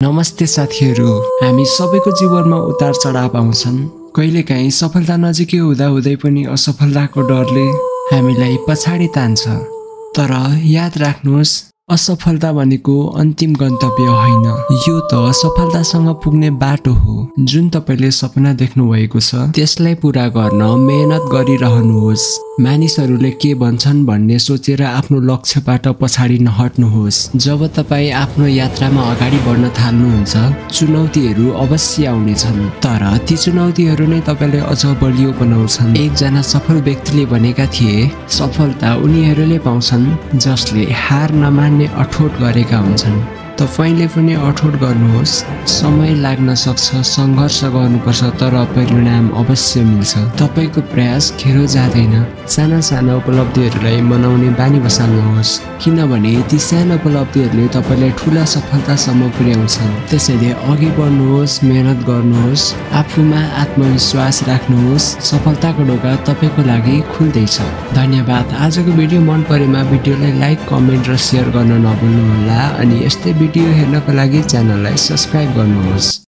नमस्ते साथीहरू, हामी सबैको जीवनमा उतार चढाव आउँछन्। कहिलेकाहीँ सफलता नजिकै हुँदा पनि असफलताको डरले हामीलाई पछाडि तान्छ। तर याद राख्नुहोस्, असफलता भनेको अन्तिम गन्तव्य होइन, यो त सफलतासँग पुग्ने बाटो हो। जुन तपाईले सपना देख्नु भएको छ त्यसलाई पूरा गर्न मेहनत गरिरहनुहोस्। मानिसहरूले के भन्छन् भन्ने सोचेर आफ्नो लक्ष्यबाट पछाडि नहट्नुहोस्। जब तपाईँ आफ्नो यात्रामा अगाडि बढ्न थाल्नुहुन्छ, चुनौतीहरू अवश्य आउनेछन्, तर ती चुनौतीहरू नै तपाईलाई अझ बलियो बनाउँछन्। एकजना सफल व्यक्तिले भनेका थिए, सफलता उनीहरूले पाउँछन् जसले हार नमान्ने अठोट गरेका हुन्छन्। तपाईले पनि अठोट गर्नुहोस्। समय लाग्न सक्छ, सङ्घर्ष गर्नुपर्छ, तर परिणाम अवश्य मिल्छ। तपाईको प्रयास खेरो जाँदैन। साना साना उपलब्धिहरूलाई मनाउने बानी बसाल्नुहोस्, किनभने ती साना उपलब्धिहरूले तपाईलाई ठूला सफलतासम्म पुर्याउँछन्। त्यसैले अघि बढ्नुहोस्, मेहनत गर्नुहोस्, आफूमा आत्मविश्वास राख्नुहोस्। सफलताको ढोका तपाईको लागि खुल्दैछ। धन्यवाद। आजको भिडियो मन परेमा भिडियोलाई लाइक, कमेन्ट र शेयर गर्न नभुल्नुहोला अनि यस्तै भिडियो हेर्नको लागि च्यानललाई सब्स्क्राइब गर्नुहोस्।